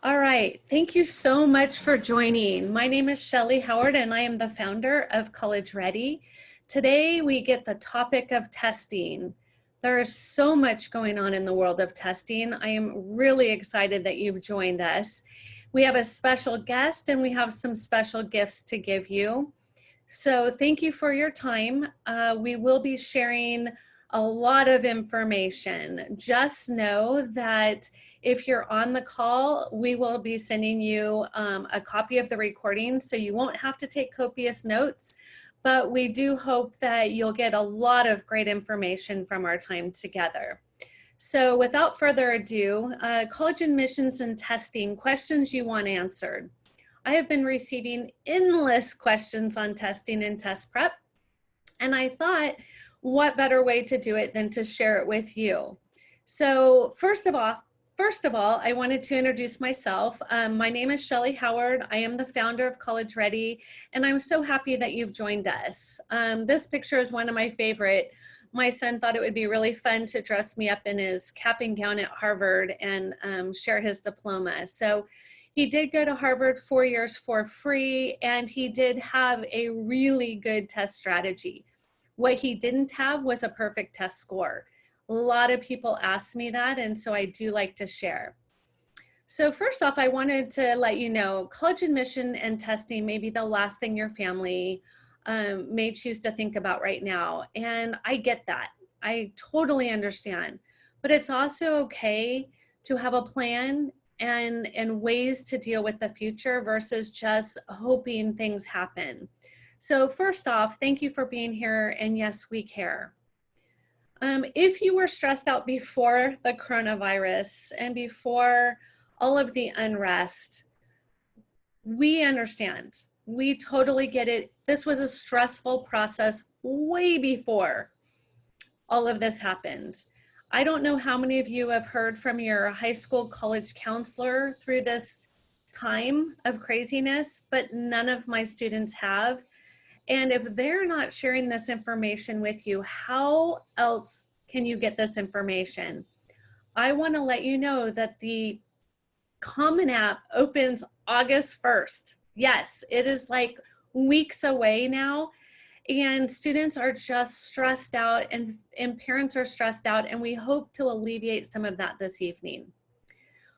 All right, thank you so much for joining. My name is Shelly Howard and I am the founder of College Ready. Today we get the topic of testing. There is so much going on in the world of testing. I am really excited that you've joined us. We have a special guest and we have some special gifts to give you. So thank you for your time. We will be sharing a lot of information. Just know that if you're on the call, we will be sending you a copy of the recording, so you won't have to take copious notes, but we do hope that you'll get a lot of great information from our time together. So without further ado, college admissions and testing, questions you want answered. I have been receiving endless questions on testing and test prep, and I thought, what better way to do it than to share it with you? So first of all, I wanted to introduce myself. My name is Shelly Howard. I am the founder of College Ready, and I'm so happy that you've joined us. This picture is one of my favorite. My son thought it would be really fun to dress me up in his cap and gown at Harvard and share his diploma. So he did go to Harvard 4 years for free, and he did have a really good test strategy. What he didn't have was a perfect test score. A lot of people ask me that, and so I do like to share. So first off, I wanted to let you know, college admission and testing may be the last thing your family may choose to think about right now, and I get that. I totally understand, but it's also okay to have a plan and ways to deal with the future versus just hoping things happen. So first off, thank you for being here, and yes, we care. If you were stressed out before the coronavirus and before all of the unrest, we understand. We totally get it. This was a stressful process way before all of this happened. I don't know how many of you have heard from your high school, college counselor through this time of craziness, but none of my students have. And if they're not sharing this information with you, how else can you get this information? I want to let you know that the Common App opens August 1st. Yes, it is like weeks away now. And students are just stressed out and parents are stressed out, and we hope to alleviate some of that this evening.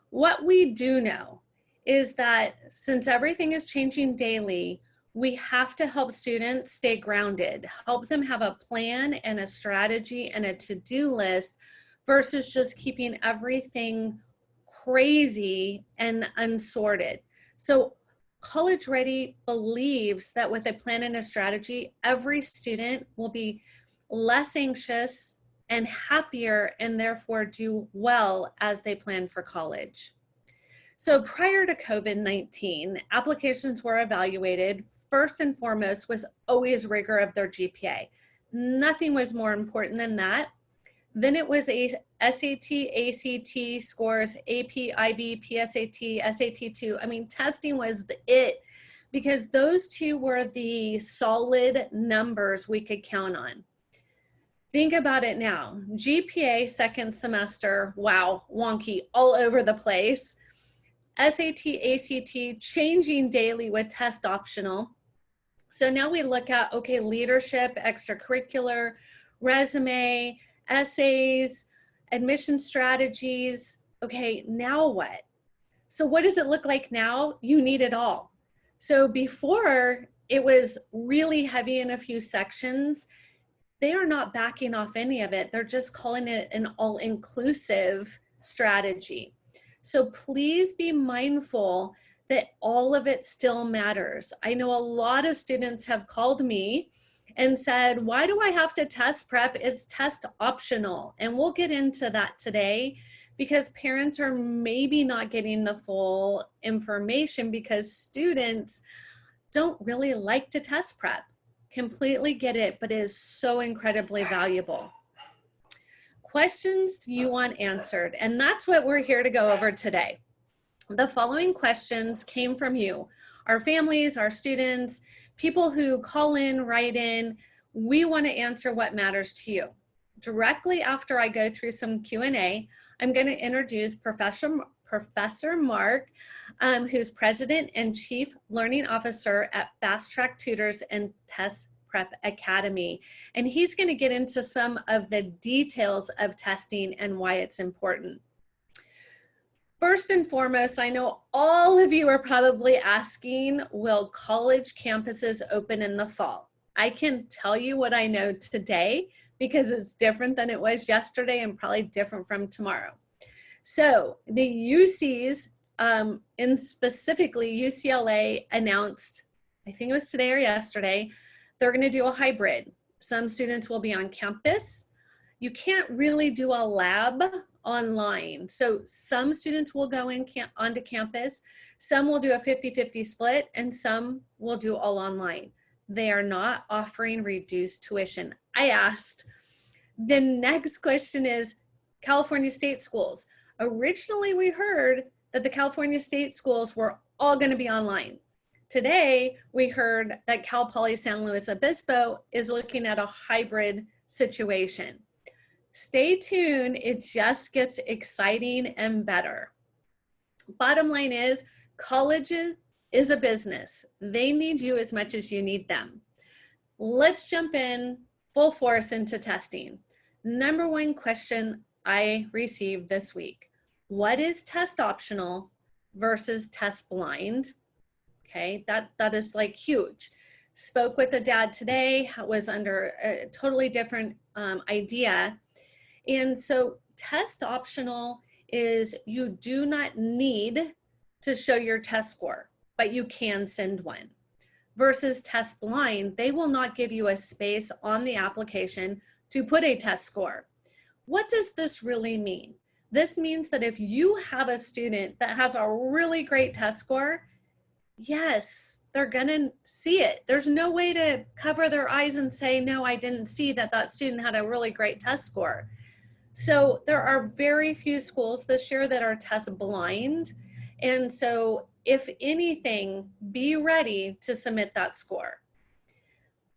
What we do know is that since everything is changing daily, we have to help students stay grounded, help them have a plan and a strategy and a to-do list versus just keeping everything crazy and unsorted. So College Ready believes that with a plan and a strategy, every student will be less anxious and happier and therefore do well as they plan for college. So prior to COVID-19, applications were evaluated. First and foremost was always rigor of their GPA. Nothing was more important than that. Then it was a SAT, ACT scores, AP, IB, PSAT, SAT2. I mean, testing was it because those two were the solid numbers we could count on. Think about it now. GPA second semester, wow, wonky, all over the place. SAT, ACT changing daily with test optional. So now we look at, okay, leadership, extracurricular, resume, essays, admission strategies. Okay, now what? So what does it look like now? You need it all. So before it was really heavy in a few sections, they are not backing off any of it. They're just calling it an all-inclusive strategy. So please be mindful that all of it still matters. I know a lot of students have called me and said, why do I have to test prep? Is test optional? And we'll get into that today because parents are maybe not getting the full information because students don't really like to test prep. Completely get it, but it is so incredibly valuable. Questions you want answered, and that's what we're here to go over today. The following questions came from you, our families, our students, people who call in, write in. We want to answer what matters to you. Directly after I go through some Q&A, I'm going to introduce Professor Mark, who's President and Chief Learning Officer at Fast Track Tutors and Test Prep Academy. And he's going to get into some of the details of testing and why it's important. First and foremost, I know all of you are probably asking, will college campuses open in the fall? I can tell you what I know today because it's different than it was yesterday and probably different from tomorrow. So the UCs, and specifically UCLA announced, I think it was today or yesterday, they're going to do a hybrid. Some students will be on campus. You can't really do a lab online. So some students will go onto campus, some will do a 50-50 split, and some will do all online. They are not offering reduced tuition. I asked, the next question is California state schools. Originally, we heard that the California state schools were all going to be online. Today, we heard that Cal Poly San Luis Obispo is looking at a hybrid situation. Stay tuned, it just gets exciting and better. Bottom line is, colleges is a business. They need you as much as you need them. Let's jump in full force into testing. Number one question I received this week: what is test optional versus test blind? Okay, that is like huge. Spoke with a dad today, was under a totally different idea. And so test optional is you do not need to show your test score, but you can send one. Versus test blind, they will not give you a space on the application to put a test score. What does this really mean? This means that if you have a student that has a really great test score, yes, they're gonna see it. There's no way to cover their eyes and say, no, I didn't see that that student had a really great test score. So there are very few schools this year that are test blind. And so if anything, be ready to submit that score.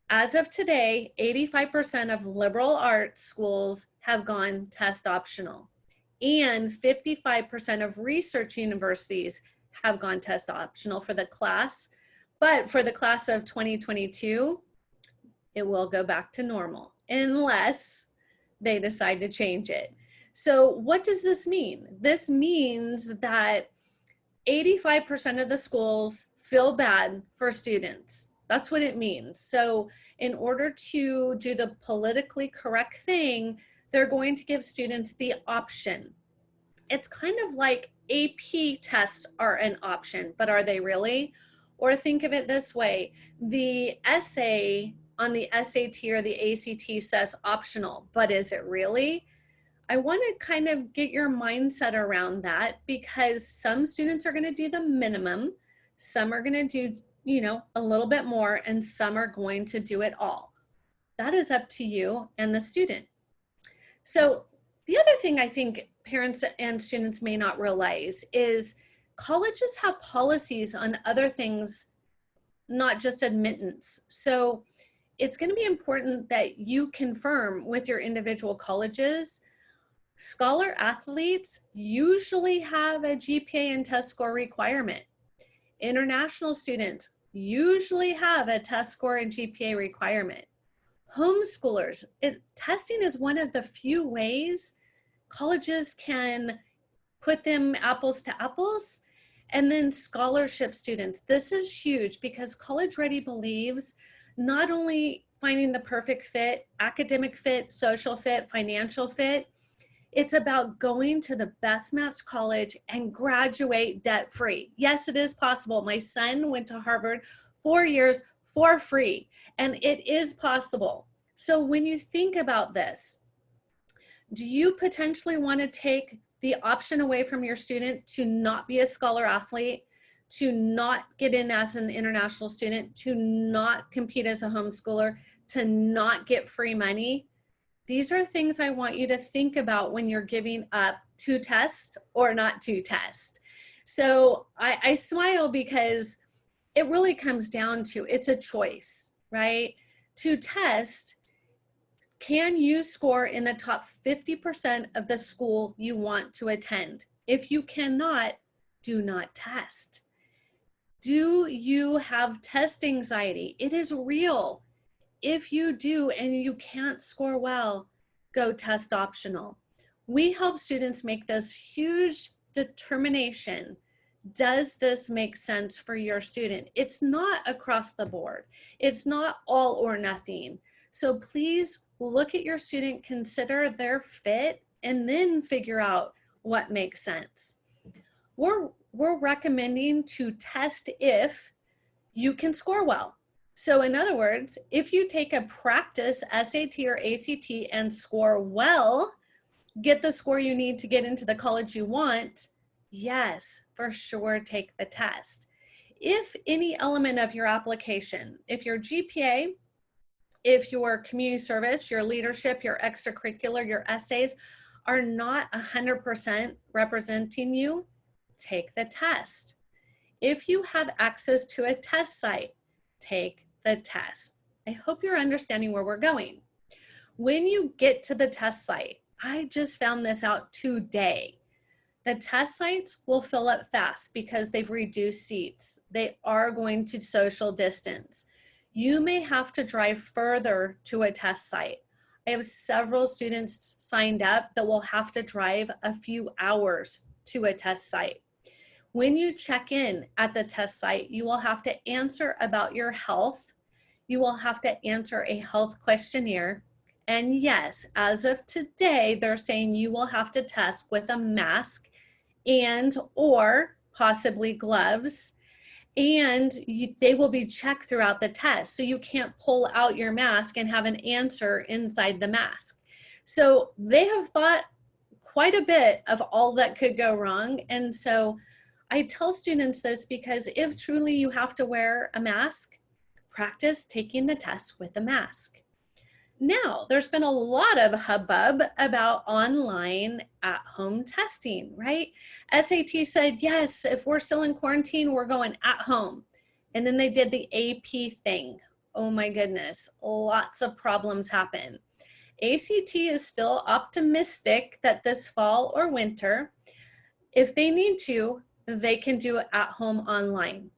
As of today, 85% of liberal arts schools have gone test optional, and 55% of research universities have gone test optional for the class. But for the class of 2022, it will go back to normal unless they decide to change it. So what does this mean? This means that 85% of the schools feel bad for students. That's what it means. So in order to do the politically correct thing, they're going to give students the option. It's kind of like AP tests are an option, but are they really? Or think of it this way, the essay on the SAT or the ACT says optional, but is it really? I want to kind of get your mindset around that, because some students are going to do the minimum, some are going to do, a little bit more, and some are going to do it all. That is up to you and the student. So the other thing I think parents and students may not realize is colleges have policies on other things, not just admittance. So it's going to be important that you confirm with your individual colleges. Scholar athletes usually have a GPA and test score requirement. International students usually have a test score and GPA requirement. Homeschoolers, testing is one of the few ways colleges can put them apples to apples. And then scholarship students, this is huge because College Ready believes not only finding the perfect fit, academic fit, social fit, financial fit, it's about going to the best matched college and graduate debt-free. Yes, it is possible. My son went to Harvard 4 years for free, and it is possible. So when you think about this, do you potentially want to take the option away from your student to not be a scholar athlete, to not get in as an international student, to not compete as a homeschooler, to not get free money? These are things I want you to think about when you're giving up to test or not to test. So I smile because it really comes down to, it's a choice, right? To test, Can you score in the top 50% of the school you want to attend? If you cannot, do not test. Do you have test anxiety? It is real. If you do and you can't score well, go test optional. We help students make this huge determination. Does this make sense for your student? It's not across the board. It's not all or nothing. So please look at your student, consider their fit, and then figure out what makes sense. We're recommending to test if you can score well. So in other words, if you take a practice SAT or ACT and score well, get the score you need to get into the college you want, yes, for sure, take the test. If any element of your application, if your GPA, if your community service, your leadership, your extracurricular, your essays are not 100% representing you, take the test. If you have access to a test site, take the test. I hope you're understanding where we're going. When you get to the test site, I just found this out today. The test sites will fill up fast because they've reduced seats. They are going to social distance. You may have to drive further to a test site. I have several students signed up that will have to drive a few hours to a test site. When you check in at the test site, you will have to answer about your health. You will have to answer a health questionnaire. And yes, as of today, they're saying you will have to test with a mask and or possibly gloves, and they will be checked throughout the test. So you can't pull out your mask and have an answer inside the mask. So they have thought quite a bit of all that could go wrong. And so I tell students this because if truly you have to wear a mask, practice taking the test with a mask. Now, there's been a lot of hubbub about online at-home testing, right? SAT said, yes, if we're still in quarantine, we're going at home. And then they did the AP thing. Oh my goodness, lots of problems happen. ACT is still optimistic that this fall or winter, if they need to, they can do it at home online.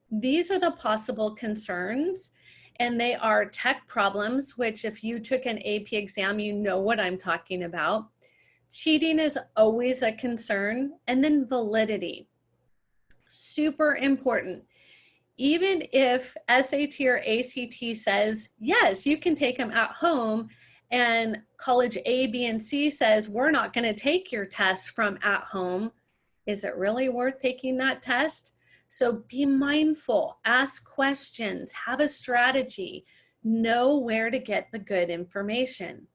These are the possible concerns. And they are tech problems, which if you took an AP exam, you know what I'm talking about. Cheating is always a concern. And then validity, super important. Even if SAT or ACT says, yes, you can take them at home, and college A, B, and C says, we're not gonna take your test from at home, is it really worth taking that test? So be mindful, ask questions, have a strategy, know where to get the good information.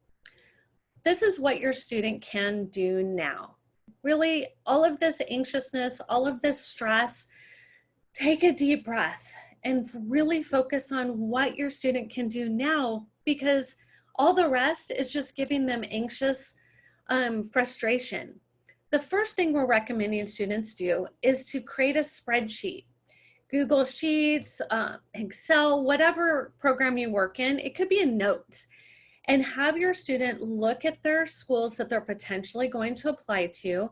This is what your student can do now. Really, all of this anxiousness, all of this stress, take a deep breath and really focus on what your student can do now, because all the rest is just giving them anxious frustration. The first thing we're recommending students do is to create a spreadsheet. Google Sheets, Excel, whatever program you work in, it could be a note. And have your student look at their schools that they're potentially going to apply to.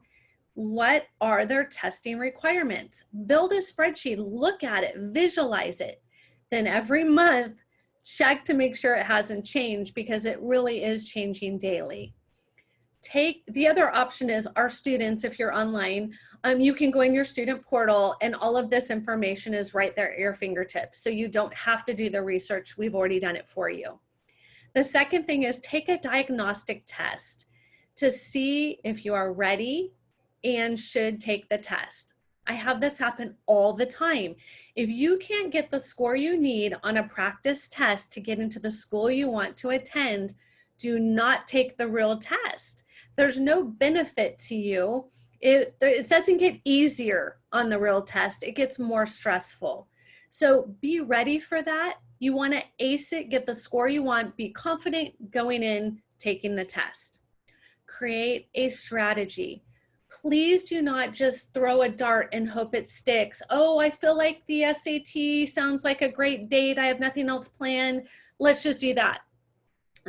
What are their testing requirements? Build a spreadsheet, look at it, visualize it. Then every month, check to make sure it hasn't changed, because it really is changing daily. The other option is our students, if you're online, you can go in your student portal and all of this information is right there at your fingertips. So you don't have to do the research. We've already done it for you. The second thing is take a diagnostic test to see if you are ready and should take the test. I have this happen all the time. If you can't get the score you need on a practice test to get into the school you want to attend, do not take the real test. There's no benefit to you. It doesn't get easier on the real test. It gets more stressful. So be ready for that. You want to ace it, get the score you want, be confident going in, taking the test. Create a strategy. Please do not just throw a dart and hope it sticks. Oh, I feel like the SAT sounds like a great date. I have nothing else planned. Let's just do that.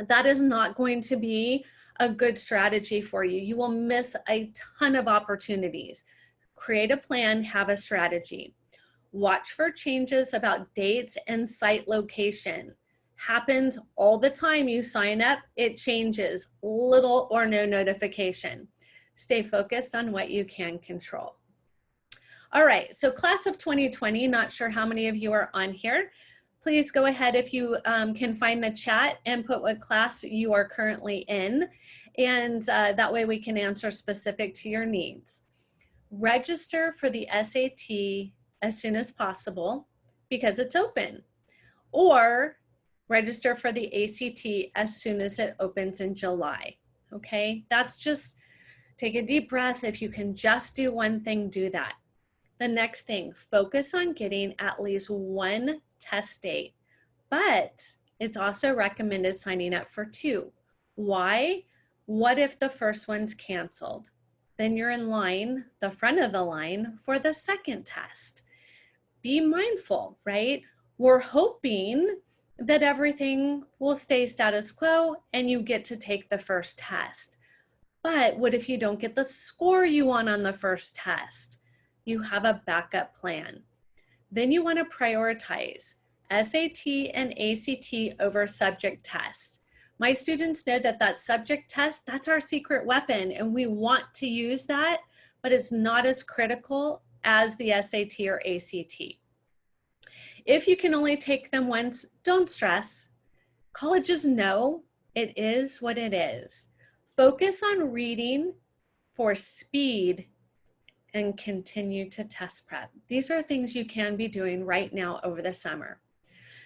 that is not going to be a good strategy for you. You will miss a ton of opportunities. Create a plan, have a strategy. Watch for changes about dates and site location. Happens all the time. You sign up, it changes, little or no notification. Stay focused on what you can control. All right, so class of 2020, not sure how many of you are on here. Please go ahead if you can find the chat and put what class you are currently in, and that way we can answer specific to your needs. Register for the SAT as soon as possible because it's open, or register for the ACT as soon as it opens in July, okay? That's just, take a deep breath. If you can just do one thing, do that. The next thing, focus on getting at least one test date, but it's also recommended signing up for 2. Why? What if the first one's canceled? Then you're in line, the front of the line, for the second test. Be mindful, right? We're hoping that everything will stay status quo and you get to take the first test. But what if you don't get the score you want on the first test? You have a backup plan. Then you want to prioritize SAT and ACT over subject tests. My students know that that subject test, that's our secret weapon, and we want to use that, but it's not as critical as the SAT or ACT. If you can only take them once, don't stress. Colleges know it is what it is. Focus on reading for speed and continue to test prep. These are things you can be doing right now over the summer.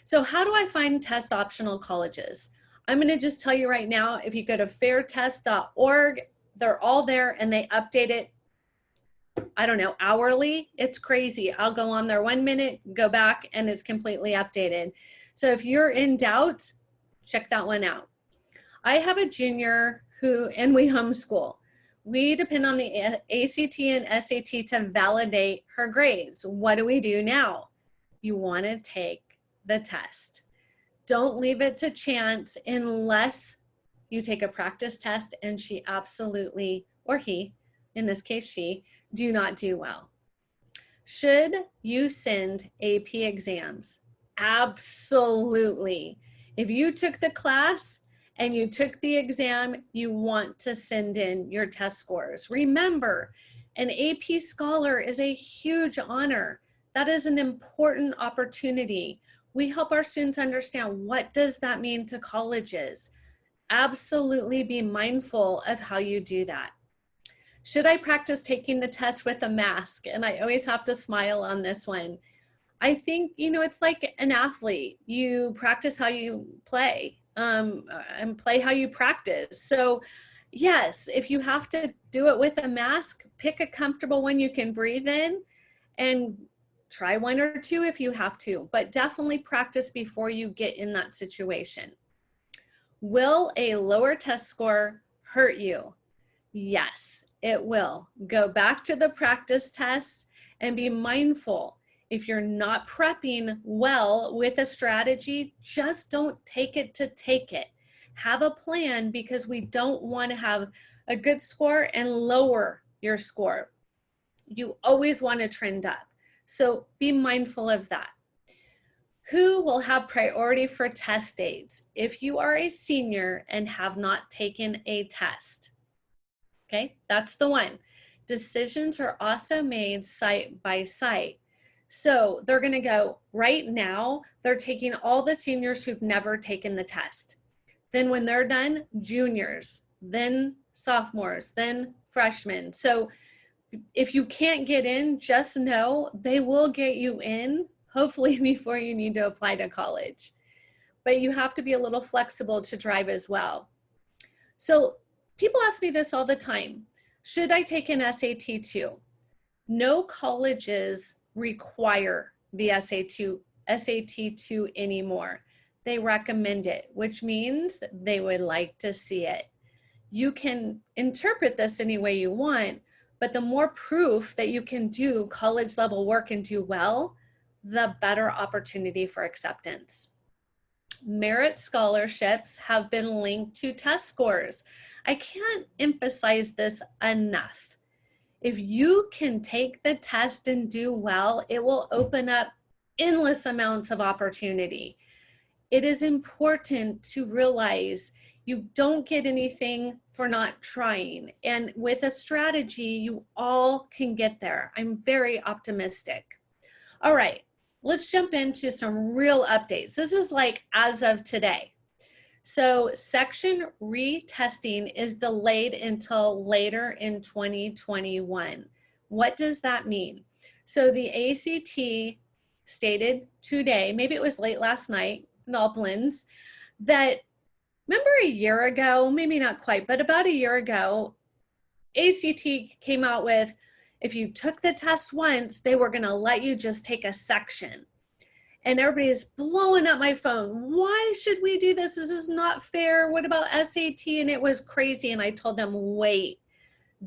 So how do I find test optional colleges? I'm going to just tell you right now, if you go to fairtest.org, they're all there and they update it, I don't know, hourly. It's crazy. I'll go on there 1 minute, go back, and it's completely updated. So if you're in doubt, check that one out. I have a junior and we homeschool. We depend on the ACT and SAT to validate her grades. What do we do now? You want to take the test. Don't leave it to chance unless you take a practice test and she absolutely, or he, in this case she, do not do well. Should you send AP exams? Absolutely. If you took the class and you took the exam, you want to send in your test scores. Remember, an AP scholar is a huge honor. That is an important opportunity. We help our students understand, what does that mean to colleges? Absolutely be mindful of how you do that. Should I practice taking the test with a mask? And I always have to smile on this one. I think, it's like an athlete. You practice how you play. And play how you practice. So yes, if you have to do it with a mask, pick a comfortable one you can breathe in and try 1 or 2 if you have to, but definitely practice before you get in that situation. Will a lower test score hurt you? Yes, it will. Go back to the practice test and be mindful. If you're not prepping well with a strategy, just don't take it to take it. Have a plan, because we don't want to have a good score and lower your score. You always want to trend up. So be mindful of that. Who will have priority for test dates? If you are a senior and have not taken a test. Okay, that's the one. Decisions are also made site by site. So they're going to go, right now, they're taking all the seniors who've never taken the test. Then when they're done, juniors, then sophomores, then freshmen. So if you can't get in, just know they will get you in, hopefully before you need to apply to college. But you have to be a little flexible to drive as well. So people ask me this all the time. Should I take an SAT too? No colleges require the SAT2 anymore. They recommend it, which means they would like to see it. You can interpret this any way you want, but the more proof that you can do college level work and do well, the better opportunity for acceptance. Merit scholarships have been linked to test scores. I can't emphasize this enough. If you can take the test and do well, it will open up endless amounts of opportunity. It is important to realize you don't get anything for not trying. And with a strategy, you all can get there. I'm very optimistic. All right, let's jump into some real updates. This is like as of today. So section retesting is delayed until later in 2021. What does that mean? So the ACT stated today, maybe it was late last night, it all blends, that remember a year ago, maybe not quite, but about a year ago, ACT came out with, if you took the test once, they were gonna let you just take a section. And everybody's blowing up my phone. Why should we do this? This is not fair. What about SAT? And it was crazy. And I told them, wait,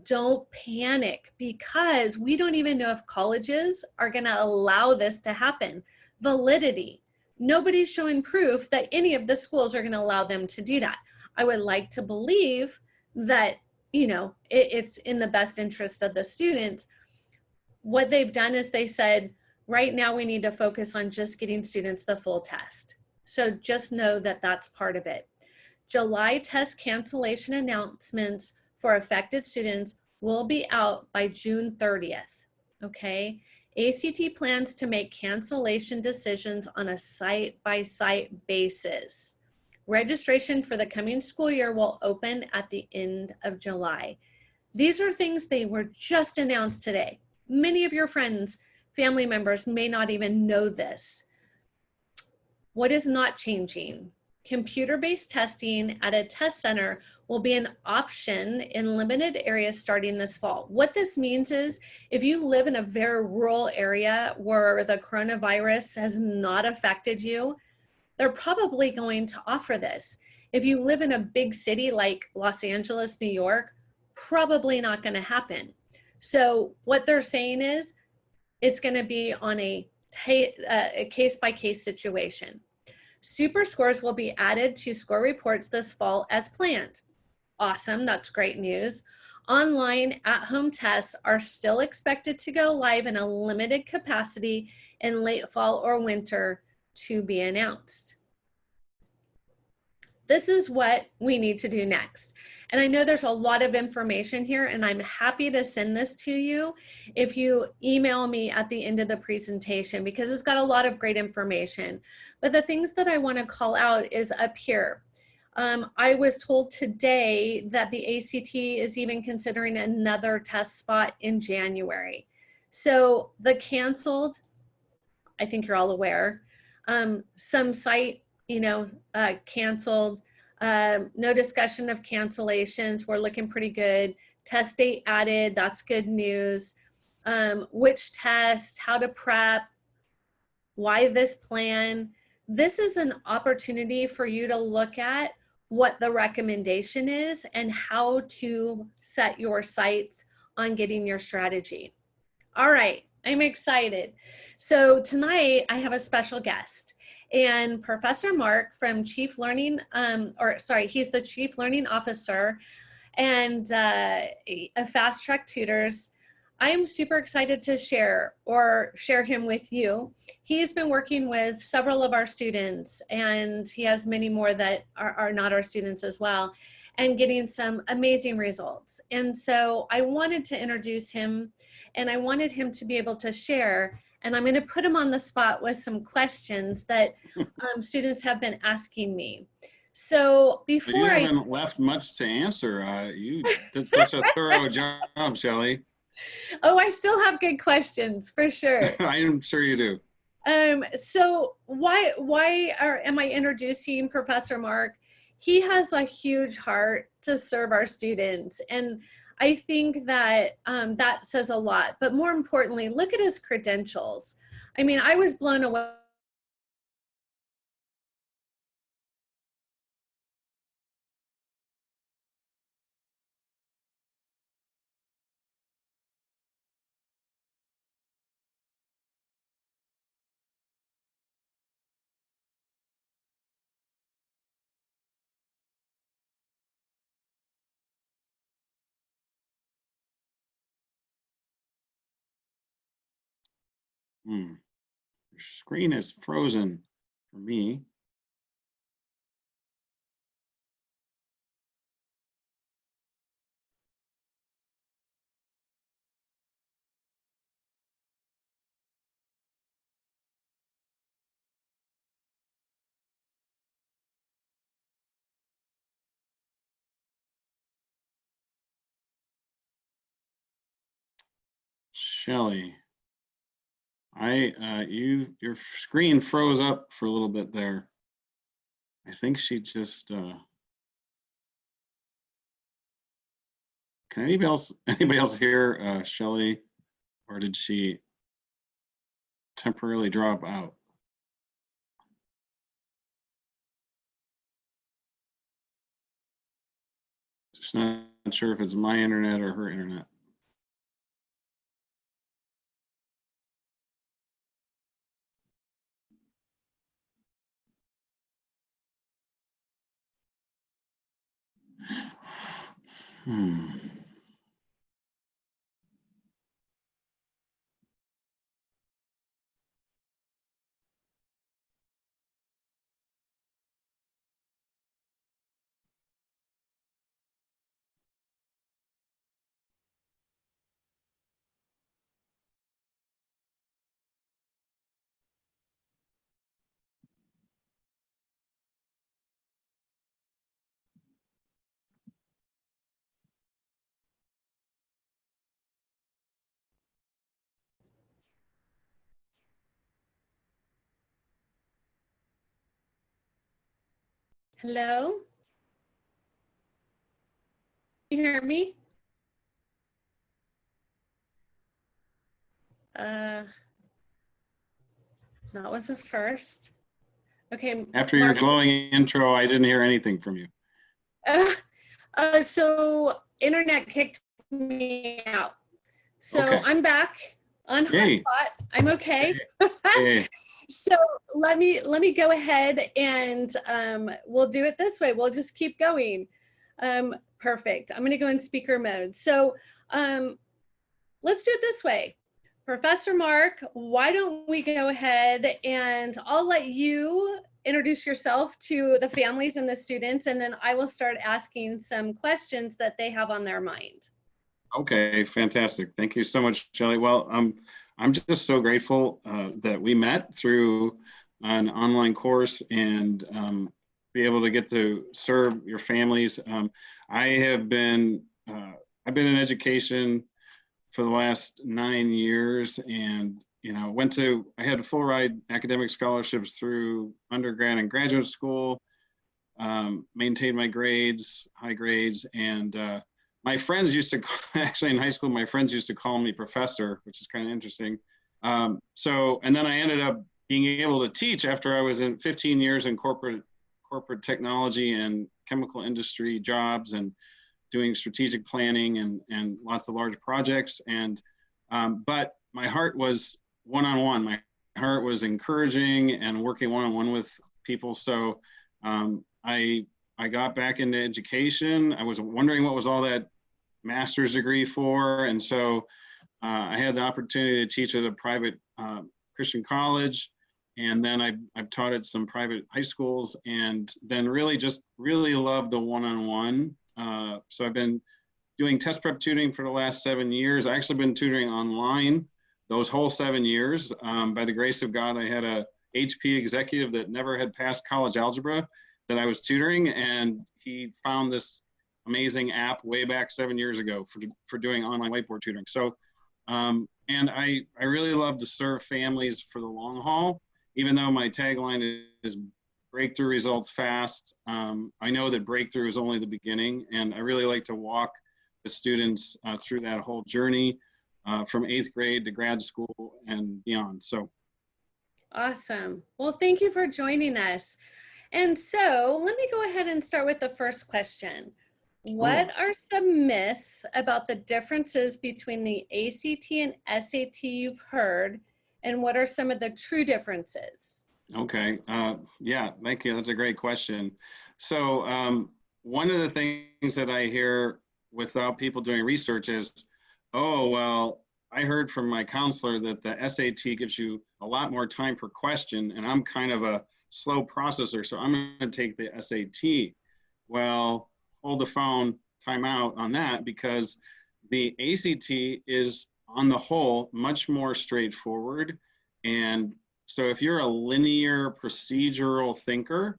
don't panic, because we don't even know if colleges are going to allow this to happen. Validity. Nobody's showing proof that any of the schools are going to allow them to do that. I would like to believe that, it's in the best interest of the students. What they've done is they said, right now we need to focus on just getting students the full test. So just know that that's part of it. July test cancellation announcements for affected students will be out by June 30th, okay? ACT plans to make cancellation decisions on a site-by-site basis. Registration for the coming school year will open at the end of July. These are things they were just announced today. Many of your friends, family members may not even know this. What is not changing? Computer-based testing at a test center will be an option in limited areas starting this fall. What this means is if you live in a very rural area where the coronavirus has not affected you, they're probably going to offer this. If you live in a big city like Los Angeles, New York, probably not going to happen. So what they're saying is it's going to be on a case-by-case situation. Super scores will be added to score reports this fall as planned. Awesome, that's great news. Online at-home tests are still expected to go live in a limited capacity in late fall or winter, to be announced. This is what we need to do next. And I know there's a lot of information here, and I'm happy to send this to you if you email me at the end of the presentation, because it's got a lot of great information. But the things that I want to call out is up here. I was told today that the ACT is even considering another test spot in January. So the canceled, I think you're all aware, some site, canceled, no discussion of cancellations. We're looking pretty good. Test date added, that's good news. Which test, how to prep, why this plan. This is an opportunity for you to look at what the recommendation is and how to set your sights on getting your strategy. All right, I'm excited. So tonight I have a special guest, and Professor Mark from Chief Learning, he's the Chief Learning Officer and Fast Track Tutors. I am super excited to share him with you. He's been working with several of our students, and he has many more that are not our students as well, and getting some amazing results. And so I wanted to introduce him, and I wanted him to be able to share, and I'm going to put him on the spot with some questions that students have been asking me. So before you haven't left much to answer. You did such a thorough job, Shelly. Oh, I still have good questions for sure. I am sure you do. So why am I introducing Professor Mark? He has a huge heart to serve our students, and I think that that says a lot. But more importantly, look at his credentials. I mean, I was blown away Hmm. Your screen is frozen for me. Shelly, your screen froze up for a little bit there. I think she just, can anybody else hear Shelly, or did she temporarily drop out? Just not sure if it's my internet or her internet. Hmm. Hello? Can you hear me? Uh, that was a first. Okay, After your Mark. glowing intro, I didn't hear anything from you. So internet kicked me out. So Okay. I'm back on Yay. hotspot. I'm okay. Yay. So let me go ahead and we'll do it this way. We'll just keep going. Perfect. I'm going to go in speaker mode. So let's do it this way. Professor Mark, why don't we go ahead and I'll let you introduce yourself to the families and the students, and then I will start asking some questions that they have on their mind. Okay, fantastic. Thank you so much, Shelly. Well, I'm just so grateful that we met through an online course and be able to get to serve your families. I have been, I've been in education for the last 9 years, and I had full ride academic scholarships through undergrad and graduate school, maintained my grades, high grades, and my friends used to, actually in high school, my friends used to call me professor, which is kind of interesting. And then I ended up being able to teach after I was in 15 years in corporate technology and chemical industry jobs and doing strategic planning and lots of large projects. But my heart was one-on-one. My heart was encouraging and working one-on-one with people. So I got back into education. I was wondering what was all that master's degree for. And so I had the opportunity to teach at a private Christian college. And then I've taught at some private high schools, and then really loved the one-on-one. So I've been doing test prep tutoring for the last 7 years. I actually been tutoring online those whole 7 years. By the grace of God, I had a HP executive that never had passed college algebra that I was tutoring, and he found this amazing app way back 7 years ago for doing online whiteboard tutoring. So, and I really love to serve families for the long haul, even though my tagline is breakthrough results fast. I know that breakthrough is only the beginning, and I really like to walk the students through that whole journey from 8th grade to grad school and beyond. So. Awesome. Well, thank you for joining us. And so let me go ahead and start with the first question. What are some myths about the differences between the ACT and SAT you've heard, and what are some of the true differences? Okay, yeah, thank you. That's a great question. So one of the things that I hear without people doing research is, oh, well, I heard from my counselor that the SAT gives you a lot more time per question, and I'm kind of a slow processor, so I'm going to take the SAT. Well, hold the phone, time out on that, because the ACT is, on the whole, much more straightforward. And so if you're a linear procedural thinker,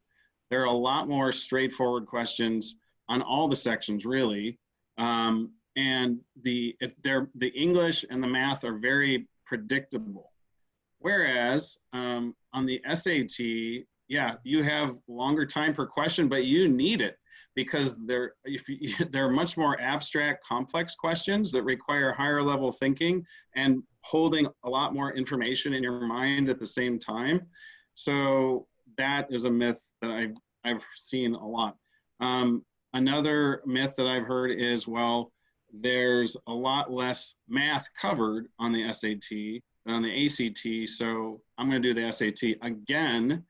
there are a lot more straightforward questions on all the sections, really. And the English and the math are very predictable. Whereas on the SAT, yeah, you have longer time per question, but you need it because they're much more abstract, complex questions that require higher level thinking and holding a lot more information in your mind at the same time. So that is a myth that I've seen a lot. Another myth that I've heard is, well, there's a lot less math covered on the SAT than on the ACT, so I'm going to do the SAT. Again,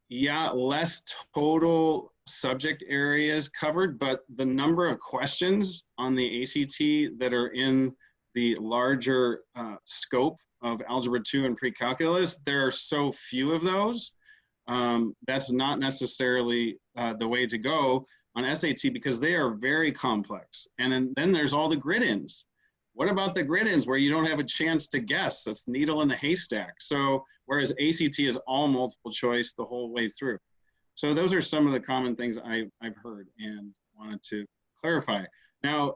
yeah, less total subject areas covered, but the number of questions on the ACT that are in the larger scope of Algebra 2 and pre-calculus, there are so few of those. That's not necessarily the way to go on SAT because they are very complex. And then there's all the grid-ins. What about the grid-ins where you don't have a chance to guess? That's needle in the haystack. So whereas ACT is all multiple choice the whole way through. So those are some of the common things I've heard and wanted to clarify. Now,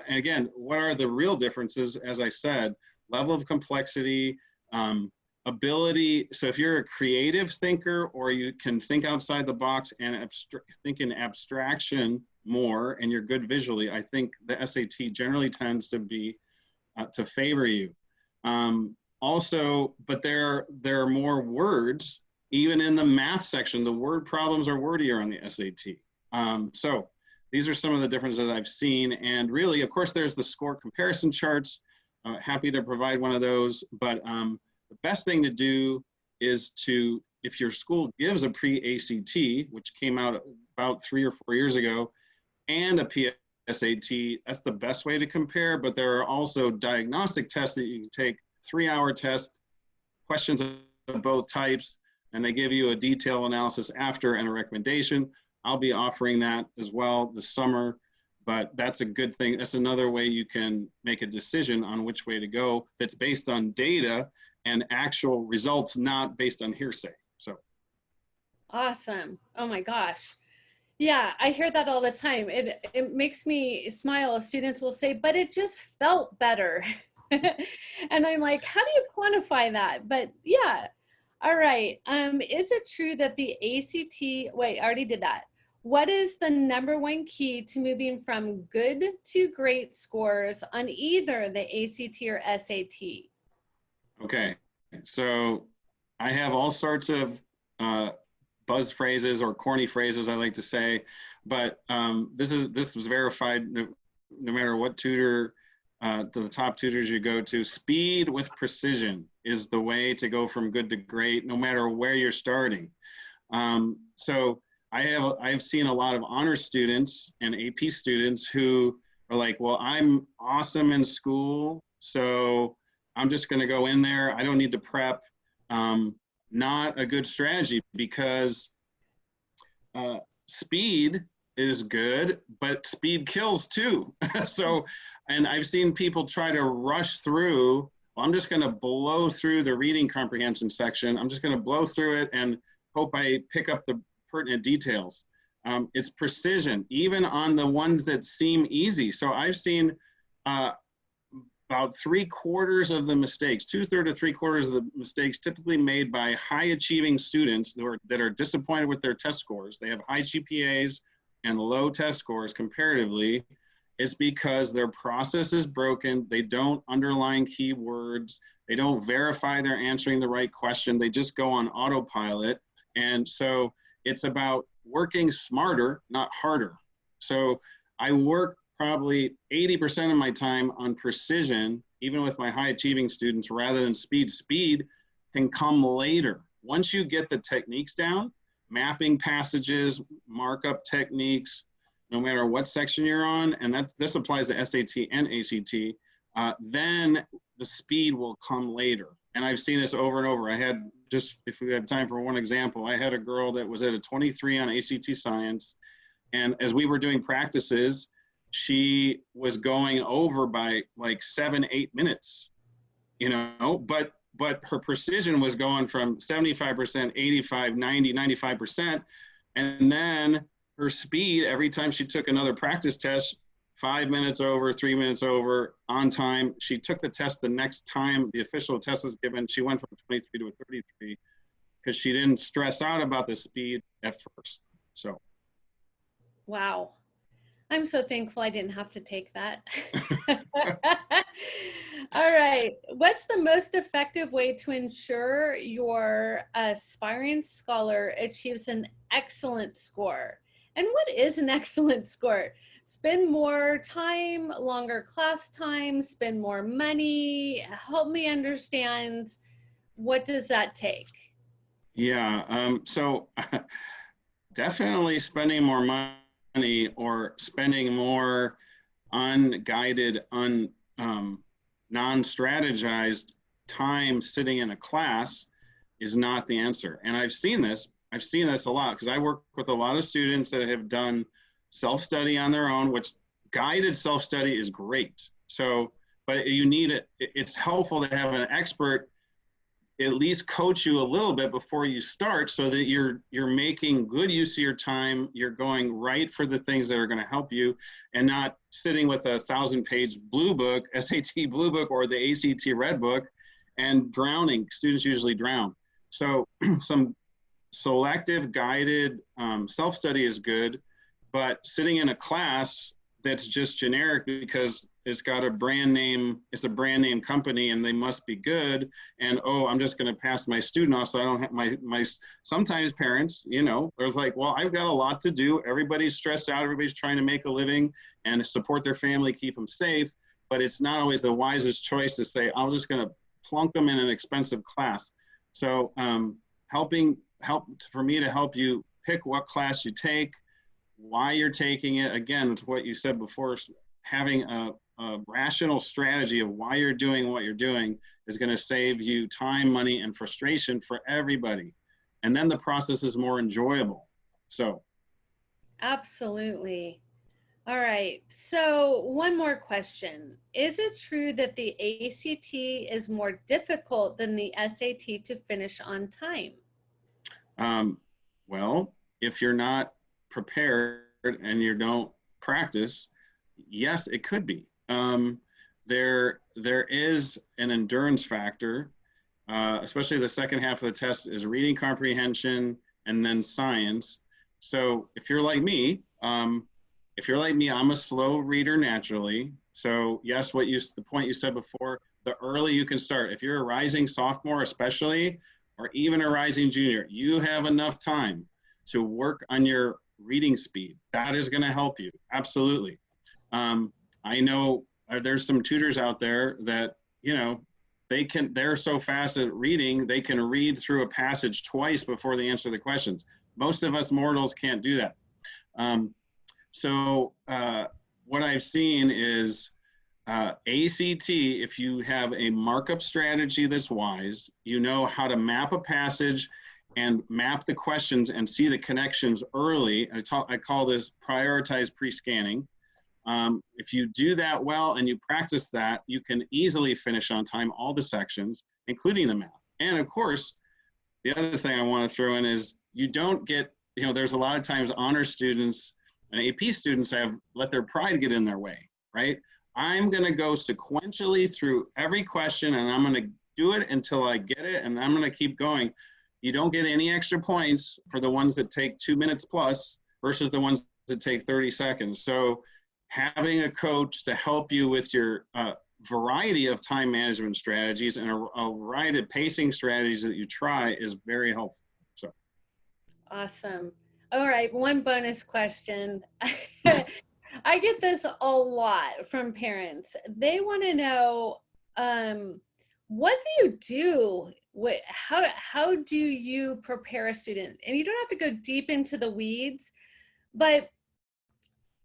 again, what are the real differences? As I said, level of complexity, ability. So if you're a creative thinker or you can think outside the box and think in abstraction more and you're good visually, I think the SAT generally tends to be to favor you. Also, but there are more words, even in the math section, the word problems are wordier on the SAT. So these are some of the differences I've seen. And really, of course, there's the score comparison charts. Happy to provide one of those. But the best thing to do is to, if your school gives a pre-ACT, which came out about 3 or 4 years ago, and a PSAT, that's the best way to compare. But there are also diagnostic tests that you can take, 3-hour test, questions of both types, and they give you a detailed analysis after and a recommendation. I'll be offering that as well this summer, but that's a good thing. That's another way you can make a decision on which way to go that's based on data and actual results, not based on hearsay. So. Awesome. Oh my gosh. Yeah, I hear that all the time. It makes me smile. Students will say, but it just felt better. And I'm like, how do you quantify that? But yeah. All right. Is it true that the ACT, wait, I already did that. What is the #1 key to moving from good to great scores on either the ACT or SAT? Okay, so I have all sorts of buzz phrases or corny phrases I like to say, but this was verified no matter what tutor, to the top tutors you go to. Speed with precision is the way to go from good to great, no matter where you're starting. So I've seen a lot of honor students and AP students who are like, well, I'm awesome in school, so I'm just going to go in there. I don't need to prep. Not a good strategy because speed is good, but speed kills too. So, and I've seen people try to rush through. Well, I'm just going to blow through the reading comprehension section. I'm just going to blow through it and hope I pick up the pertinent details. It's precision, even on the ones that seem easy. So I've seen about 3/4 of the mistakes, 2/3 to 3/4 of the mistakes typically made by high achieving students that are disappointed with their test scores. They have high GPAs and low test scores comparatively, is because their process is broken. They don't underline keywords. They don't verify they're answering the right question. They just go on autopilot. And so it's about working smarter, not harder. So I work probably 80% of my time on precision, even with my high achieving students, rather than speed. Speed can come later. Once you get the techniques down, mapping passages, markup techniques, no matter what section you're on, and this applies to SAT and ACT, then the speed will come later. And I've seen this over and over. I had, just if we have time for one example, I had a girl that was at a 23 on ACT Science. And as we were doing practices, she was going over by like 7-8 minutes, you know, but her precision was going from 75%, 85, 90, 95%. And then her speed, every time she took another practice test, 5 minutes over, 3 minutes over, on time. She took the test the next time the official test was given. She went from a 23 to a 33 because she didn't stress out about the speed at first. So. Wow. I'm so thankful I didn't have to take that. All right. What's the most effective way to ensure your aspiring scholar achieves an excellent score? And what is an excellent score? Spend more time, longer class time, spend more money. Help me understand, what does that take? Yeah, so definitely spending more money or spending more unguided, non-strategized time sitting in a class is not the answer. And I've seen this a lot because I work with a lot of students that have done self-study on their own, which guided self-study is great. So, but you need it. It's helpful to have an expert at least coach you a little bit before you start so that you're making good use of your time. You're going right for the things that are going to help you and not sitting with a 1,000-page blue book, SAT blue book, or the ACT red book and drowning. Students usually drown. So some selective guided self-study is good, but sitting in a class that's just generic because it's got a brand name, it's a brand name company and they must be good. And, oh, I'm just going to pass my student off. So I don't have my sometimes parents, you know, there's like, well, I've got a lot to do. Everybody's stressed out. Everybody's trying to make a living and support their family, keep them safe. But it's not always the wisest choice to say, I'm just going to plunk them in an expensive class. So for me to help you pick what class you take, why you're taking it. Again, it's what you said before, having a rational strategy of why you're doing what you're doing is going to save you time, money, and frustration for everybody. And then the process is more enjoyable. So. Absolutely. All right. So one more question. Is it true that the ACT is more difficult than the SAT to finish on time? Well, if you're not prepared and you don't practice, yes, it could be. There is an endurance factor, especially the second half of the test is reading comprehension and then science. So if you're like me, I'm a slow reader naturally. So yes, the point you said before, the early you can start. If you're a rising sophomore especially, or even a rising junior, you have enough time to work on your reading speed. That is going to help you. Absolutely. I know there's some tutors out there that, you know, they're so fast at reading, they can read through a passage twice before they answer the questions. Most of us mortals can't do that. What I've seen is ACT, if you have a markup strategy that's wise, you know how to map a passage and map the questions and see the connections early. I call this prioritized pre-scanning. If you do that well and you practice that, you can easily finish on time all the sections, including the math. And of course, the other thing I want to throw in is you don't get, you know, there's a lot of times honor students and AP students have let their pride get in their way, right? I'm going to go sequentially through every question and I'm going to do it until I get it and I'm going to keep going. You don't get any extra points for the ones that take 2 minutes plus versus the ones that take 30 seconds. So having a coach to help you with your variety of time management strategies and a variety of pacing strategies that you try is very helpful. So. Awesome. All right, one bonus question. I get this a lot from parents. They want to know, what do you do? How do you prepare a student? And you don't have to go deep into the weeds, but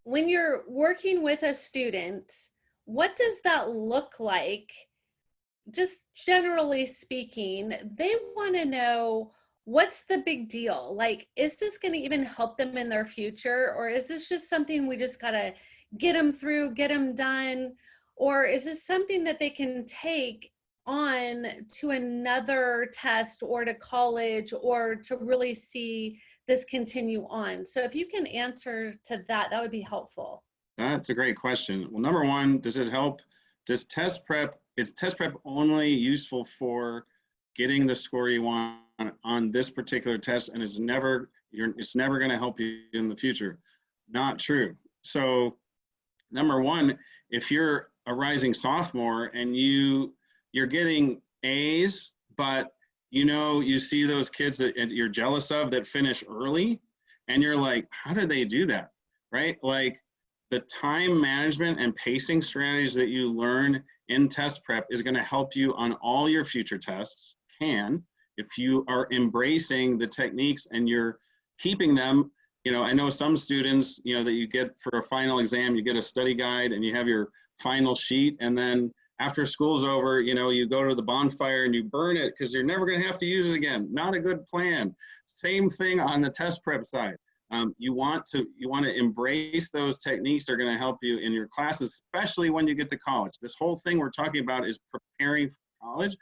when you're working with a student, what does that look like? Just generally speaking, they want to know, what's the big deal? Like, is this going to even help them in their future? Or is this just something we just got to get them through, get them done? Or is this something that they can take on to another test or to college, or to really see this continue on? So if you can answer to that, that would be helpful. That's a great question. Well, number one, does it help? Is test prep only useful for getting the score you want on this particular test, and it's never going to help you in the future? Not true. So number one, if you're a rising sophomore and you're getting A's, but you see those kids that you're jealous of that finish early, and you're like, how did they do that? Right? Like, the time management and pacing strategies that you learn in test prep is going to help you on all your future tests, if you are embracing the techniques and you're keeping them. I know some students, that you get for a final exam, you get a study guide and you have your final sheet, and then after school's over, you go to the bonfire and you burn it because you're never going to have to use it again. Not a good plan. Same thing on the test prep side. You want to embrace those techniques that are going to help you in your classes, especially when you get to college. This whole thing we're talking about is preparing for college.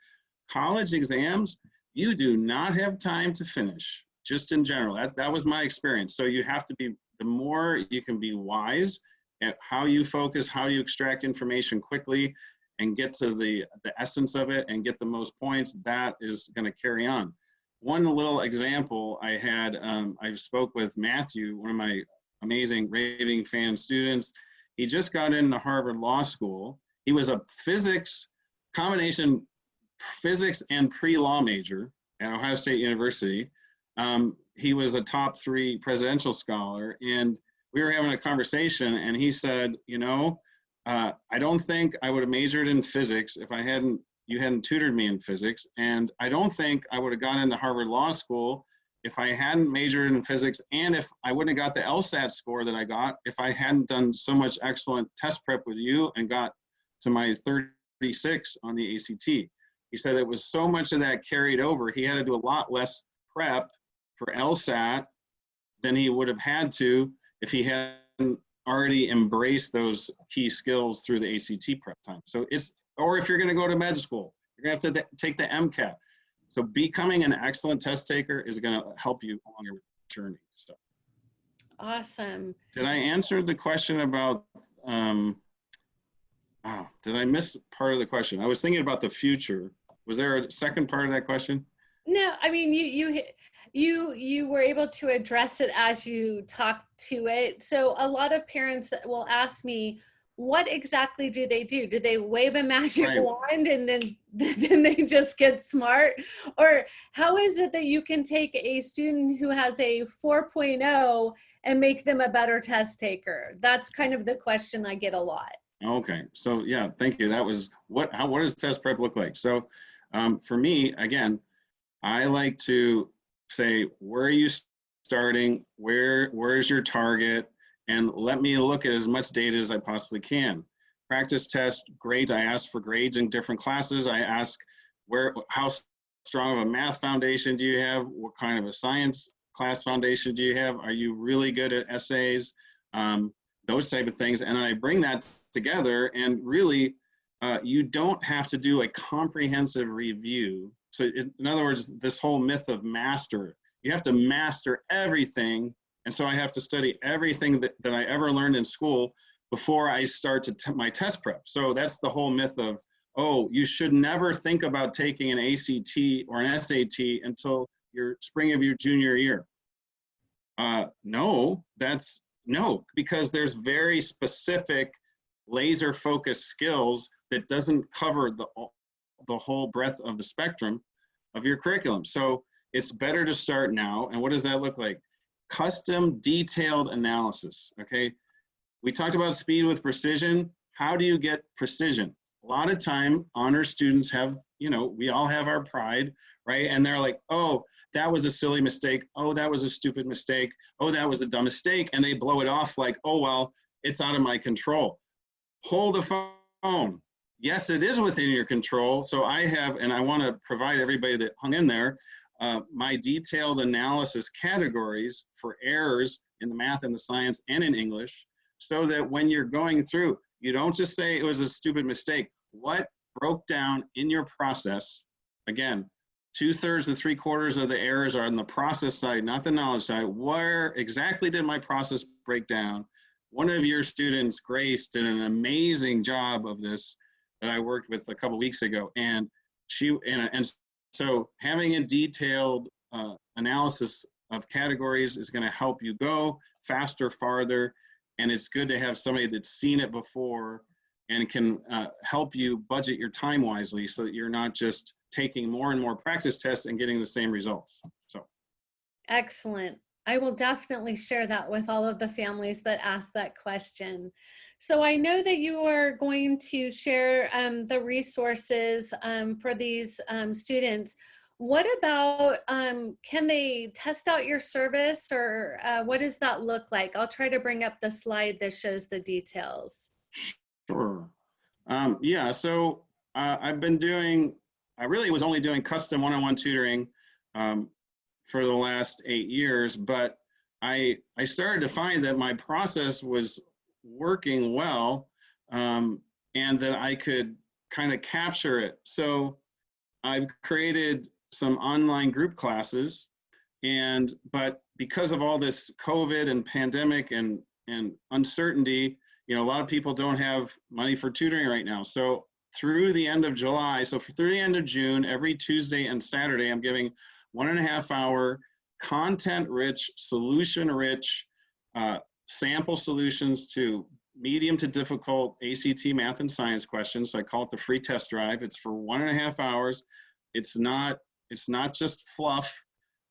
College exams, you do not have time to finish, just in general. That was my experience. So you have to be, the more you can be wise at how you focus, how you extract information quickly and get to the essence of it and get the most points, that is going to carry on. One little example I had, I spoke with Matthew, one of my amazing raving fan students. He just got into Harvard Law School. He was a combination physics and pre-law major at Ohio State University. He was a top 3 presidential scholar, and we were having a conversation, and he said, I don't think I would have majored in physics if you hadn't tutored me in physics. And I don't think I would have gone into Harvard Law School if I hadn't majored in physics, and if I wouldn't have got the LSAT score that I got, if I hadn't done so much excellent test prep with you and got to my 36 on the ACT. He said it was so much of that carried over. He had to do a lot less prep for LSAT than he would have had to if he hadn't already embraced those key skills through the ACT prep time. So or if you're going to go to med school, you're going to have to take the MCAT. So becoming an excellent test taker is going to help you along your journey. So, awesome. Did I answer the question about, did I miss part of the question? I was thinking about the future. Was there a second part of that question? No, I mean, you were able to address it as you talked to it. So a lot of parents will ask me, what exactly do they do? Do they wave a magic wand and then they just get smart? Or how is it that you can take a student who has a 4.0 and make them a better test taker? That's kind of the question I get a lot. Okay, so yeah, thank you. That was, what does test prep look like? So for me, again, I like to say, where are you starting? Where's your target? And let me look at as much data as I possibly can. Practice test, grades. I ask for grades in different classes. I ask how strong of a math foundation do you have? What kind of a science class foundation do you have? Are you really good at essays? Those type of things. And I bring that together, and really, you don't have to do a comprehensive review. So in other words, this whole myth of master, you have to master everything. And so I have to study everything that I ever learned in school before I start my test prep. So that's the whole myth of, you should never think about taking an ACT or an SAT until your spring of your junior year. No, because there's very specific laser focused skills that doesn't cover the whole breadth of the spectrum of your curriculum. So it's better to start now. And what does that look like? Custom detailed analysis, okay? We talked about speed with precision. How do you get precision? A lot of time, honor students have, we all have our pride, right? And they're like, oh, that was a silly mistake. Oh, that was a stupid mistake. Oh, that was a dumb mistake. And they blow it off like, oh, well, it's out of my control. Hold the phone own. Yes, it is within your control. So I have, and I want to provide everybody that hung in there, my detailed analysis categories for errors in the math and the science and in English, so that when you're going through, you don't just say it was a stupid mistake. What broke down in your process? Again, 2/3 to 3/4 of the errors are on the process side, not the knowledge side. Where exactly did my process break down? One of your students, Grace, did an amazing job of this that I worked with a couple weeks ago, and so having a detailed analysis of categories is going to help you go faster, farther, and it's good to have somebody that's seen it before and can help you budget your time wisely, so that you're not just taking more and more practice tests and getting the same results. So Excellent. I will definitely share that with all of the families that ask that question. So I know that you are going to share the resources for these students. What about, can they test out your service, or what does that look like? I'll try to bring up the slide that shows the details. sure. Yeah, so I've been doing, I really was only doing custom one-on-one tutoring for the last 8 years, but I started to find that my process was working well, and that I could kind of capture it. So I've created some online group classes, but because of all this COVID and pandemic and uncertainty, a lot of people don't have money for tutoring right now. So through the end of July, so through the end of June, every Tuesday and Saturday, I'm giving 1.5 hour content-rich, solution-rich sample solutions to medium to difficult ACT math and science questions. So I call it the free test drive. It's for 1.5 hours. It's not just fluff.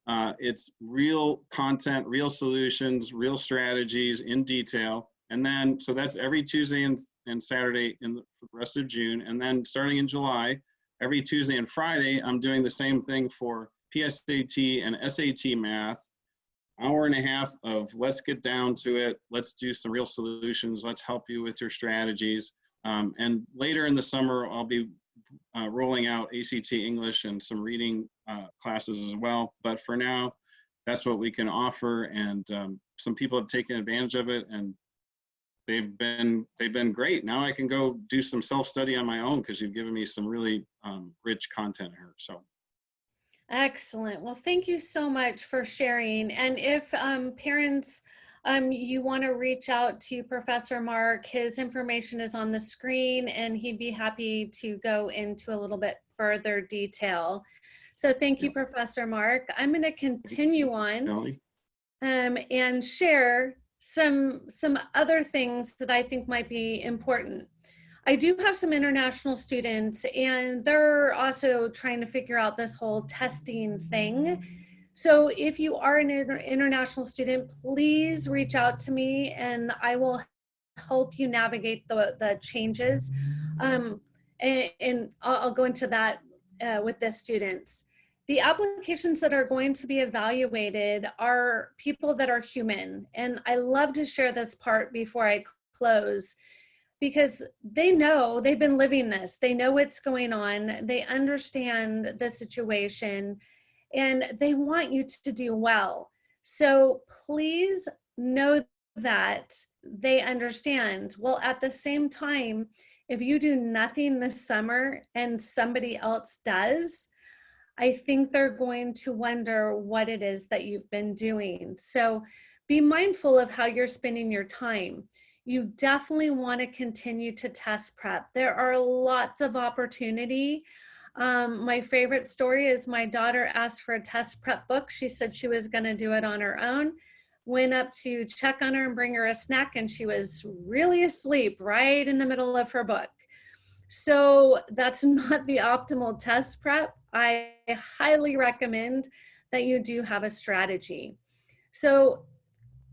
It's real content, real solutions, real strategies in detail. And then, so that's every Tuesday and Saturday for the rest of June. And then starting in July, every Tuesday and Friday, I'm doing the same thing for PSAT and SAT math. 1.5 hours of let's get down to it. Let's do some real solutions. Let's help you with your strategies. And later in the summer, I'll be rolling out ACT English and some reading classes as well. But for now, that's what we can offer. And some people have taken advantage of it, and they've been great. Now I can go do some self-study on my own, because you've given me some really rich content here. So. Excellent. Well, thank you so much for sharing. And if parents, you want to reach out to Professor Mark, his information is on the screen, and he'd be happy to go into a little bit further detail. So thank you, Professor Mark. I'm going to continue on and share some other things that I think might be important. I do have some international students, and they're also trying to figure out this whole testing thing. So if you are an international student, please reach out to me, and I will help you navigate the changes. And I'll go into that with the students. The applications that are going to be evaluated are people that are human. And I love to share this part before I close, because they know, they've been living this. They know what's going on. They understand the situation, and they want you to do well. So please know that they understand. Well, at the same time, if you do nothing this summer and somebody else does, I think they're going to wonder what it is that you've been doing. So be mindful of how you're spending your time. You definitely want to continue to test prep. There are lots of opportunity. My favorite story is my daughter asked for a test prep book. She said she was going to do it on her own. Went up to check on her and bring her a snack, and she was really asleep right in the middle of her book. So that's not the optimal test prep. I highly recommend that you do have a strategy. So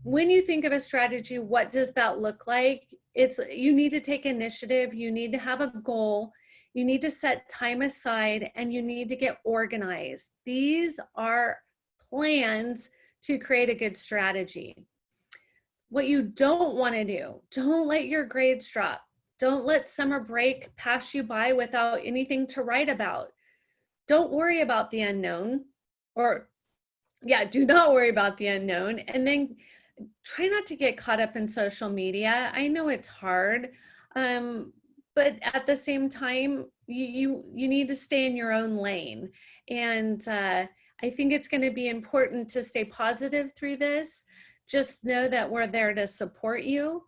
when you think of a strategy, what does that look like? You need to take initiative, you need to have a goal, you need to set time aside, and you need to get organized. These are plans to create a good strategy. What you don't want to do, don't let your grades drop. Don't let summer break pass you by without anything to write about. Don't worry about the unknown, or yeah, do not worry about the unknown. And then try not to get caught up in social media. I know it's hard, but at the same time, you need to stay in your own lane. And I think it's going to be important to stay positive through this. Just know that we're there to support you.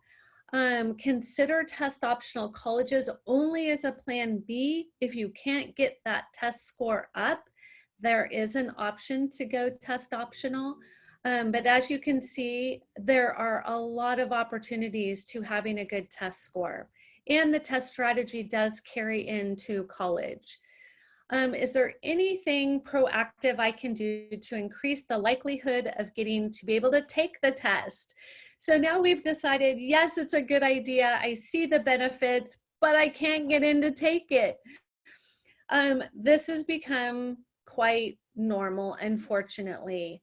Consider test optional colleges only as a plan B. If you can't get that test score up, there is an option to go test optional. But as you can see, there are a lot of opportunities to having a good test score. And the test strategy does carry into college. Is there anything proactive I can do to increase the likelihood of getting to be able to take the test? So now we've decided, yes, it's a good idea. I see the benefits, but I can't get in to take it. This has become quite normal, unfortunately.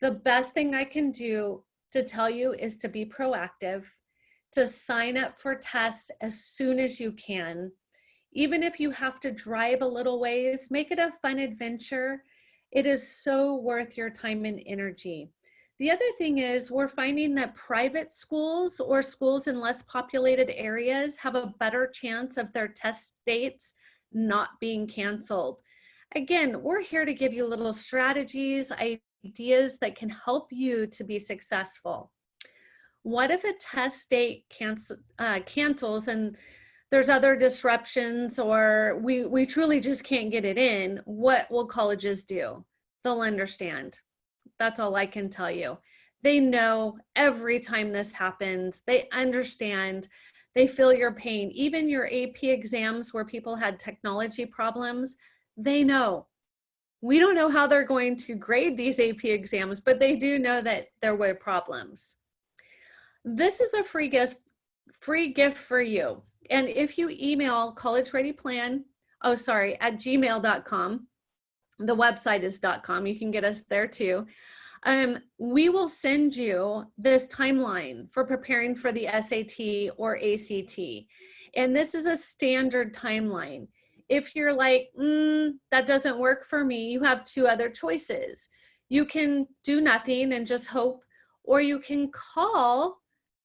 The best thing I can do to tell you is to be proactive, to sign up for tests as soon as you can. Even if you have to drive a little ways, make it a fun adventure. It is so worth your time and energy. The other thing is we're finding that private schools or schools in less populated areas have a better chance of their test dates not being canceled. Again, we're here to give you little strategies, ideas that can help you to be successful. What if a test date cancels and there's other disruptions, or we truly just can't get it in? What will colleges do? They'll understand. That's all I can tell you. They know every time this happens, they understand, they feel your pain. Even your AP exams where people had technology problems, they know. We don't know how they're going to grade these AP exams, but they do know that there were problems. This is a free gift for you. And if you email collegereadyplan, at gmail.com, the website is .com, you can get us there too. We will send you this timeline for preparing for the SAT or ACT. And this is a standard timeline. If you're like, that doesn't work for me, you have two other choices. You can do nothing and just hope, or you can call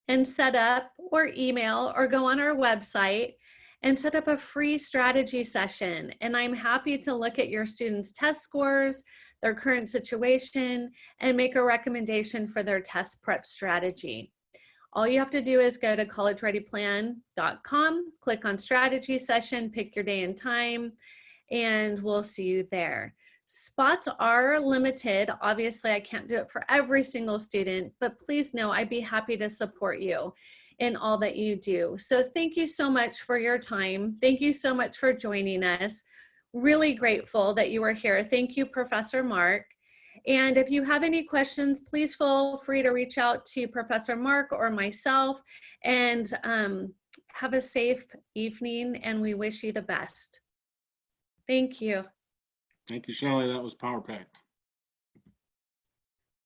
and set up, or email, or go on our website and set up a free strategy session. And I'm happy to look at your students' test scores, their current situation, and make a recommendation for their test prep strategy. All you have to do is go to collegereadyplan.com, click on strategy session, pick your day and time, and we'll see you there. Spots are limited. Obviously, I can't do it for every single student, but please know I'd be happy to support you in all that you do. So thank you so much for your time. Thank you so much for joining us. Really grateful that you were here. Thank you, Professor Mark. And if you have any questions, please feel free to reach out to Professor Mark or myself, and have a safe evening, and we wish you the best. Thank you. Thank you, Shelly. That was power packed.